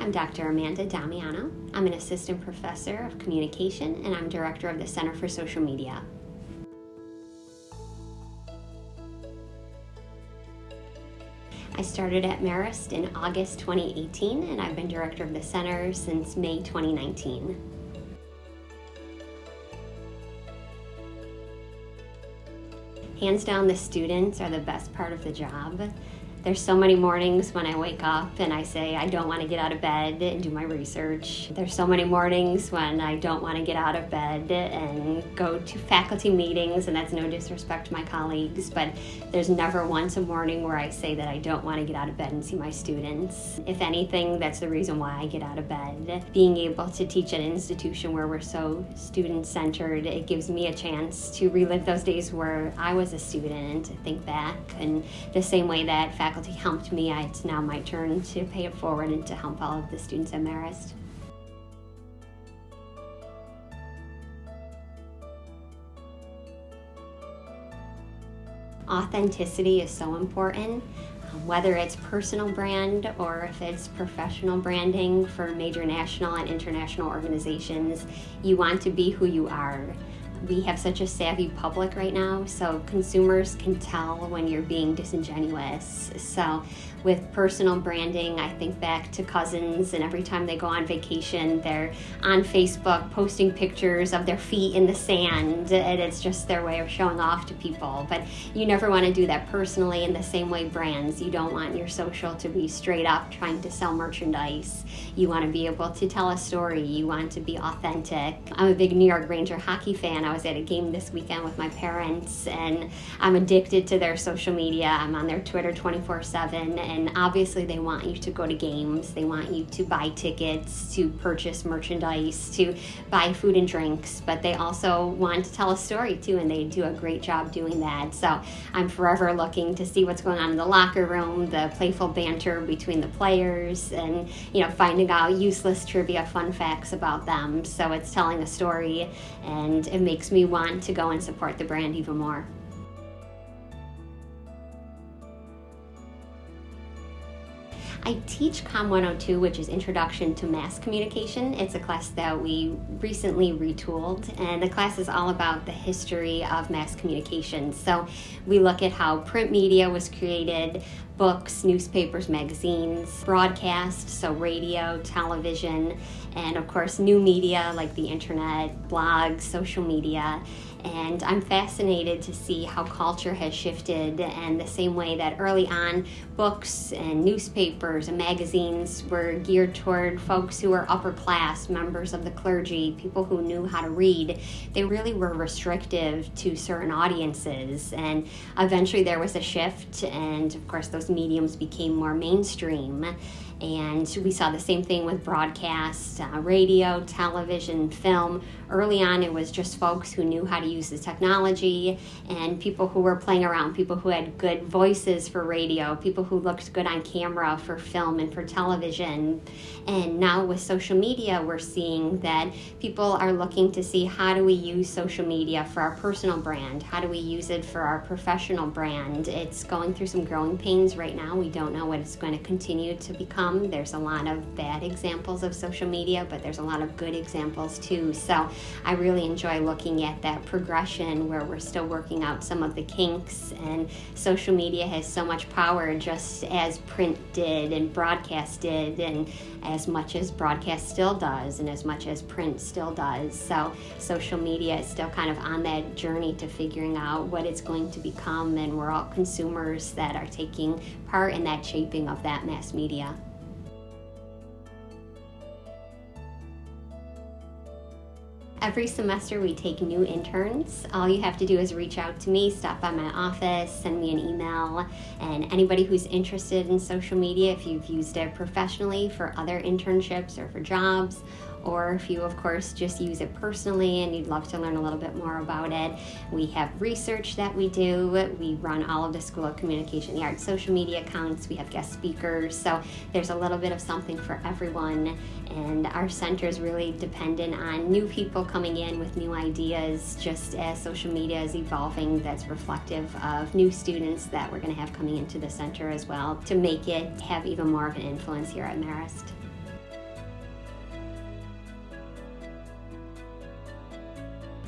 I'm Dr. Amanda Damiano. I'm an assistant professor of communication and I'm director of the Center for Social Media. I started at Marist in August 2018 and I've been director of the center since May 2019. Hands down, the students are the best part of the job. There's so many mornings when I wake up and I say I don't want to get out of bed and do my research. There's so many mornings when I don't want to get out of bed and go to faculty meetings, and that's no disrespect to my colleagues, but there's never once a morning where I say that I don't want to get out of bed and see my students. If anything, that's the reason why I get out of bed. Being able to teach at an institution where we're so student-centered, it gives me a chance to relive those days where I was a student, think back, and the same way that faculty helped me, it's now my turn to pay it forward and to help all of the students at Marist. Authenticity is so important, whether it's personal brand or if it's professional branding for major national and international organizations. You want to be who you are. We have such a savvy public right now, so consumers can tell when you're being disingenuous. So with personal branding, I think back to cousins, and every time they go on vacation, they're on Facebook posting pictures of their feet in the sand, and it's just their way of showing off to people. But you never want to do that personally. In the same way, brands, you don't want your social to be straight up trying to sell merchandise. You want to be able to tell a story. You want to be authentic. I'm a big New York Ranger hockey fan. I was at a game this weekend with my parents, and I'm addicted to their social media. I'm on their Twitter 24/7, and obviously they want you to go to games. They want you to buy tickets, to purchase merchandise, to buy food and drinks, but they also want to tell a story too, and they do a great job doing that. So I'm forever looking to see what's going on in the locker room, the playful banter between the players, and finding out useless trivia, fun facts about them. So it's telling a story, and it makes me want to go and support the brand even more. I teach Com 102, which is Introduction to Mass Communication. It's a class that we recently retooled, and the class is all about the history of mass communication. So we look at how print media was created, books, newspapers, magazines, broadcast, so radio, television, and of course new media like the internet, blogs, social media. And I'm fascinated to see how culture has shifted, and the same way that early on books and newspapers and magazines were geared toward folks who were upper class, members of the clergy, people who knew how to read. They really were restrictive to certain audiences, and eventually there was a shift, and of course those mediums became more mainstream. And we saw the same thing with broadcast, radio, television, film. Early on, it was just folks who knew how to use the technology, and people who were playing around, people who had good voices for radio, people who looked good on camera for film and for television. And now with social media, we're seeing that people are looking to see, how do we use social media for our personal brand? How do we use it for our professional brand? It's going through some growing pains right now. We don't know what it's going to continue to become. There's a lot of bad examples of social media, but there's a lot of good examples too. So I really enjoy looking at that progression where we're still working out some of the kinks, and social media has so much power, just as print did and broadcast did, and as much as broadcast still does, and as much as print still does. So social media is still kind of on that journey to figuring out what it's going to become, and we're all consumers that are taking part in that shaping of that mass media. Every semester we take new interns. All you have to do is reach out to me, stop by my office, send me an email, and anybody who's interested in social media, if you've used it professionally for other internships or for jobs, or if you, of course, just use it personally and you'd love to learn a little bit more about it. We have research that we do. We run all of the School of Communication and the Arts social media accounts. We have guest speakers. So there's a little bit of something for everyone. And our center is really dependent on new people coming in with new ideas, just as social media is evolving. That's reflective of new students that we're going to have coming into the center as well, to make it have even more of an influence here at Marist.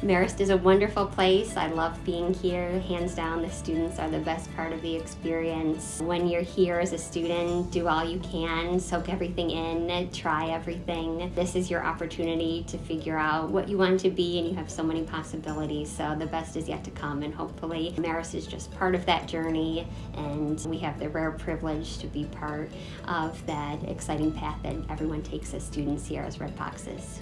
Marist is a wonderful place. I love being here. Hands down, the students are the best part of the experience. When you're here as a student, do all you can, soak everything in, try everything. This is your opportunity to figure out what you want to be, and you have so many possibilities. So the best is yet to come, and hopefully Marist is just part of that journey, and we have the rare privilege to be part of that exciting path that everyone takes as students here as Red Foxes.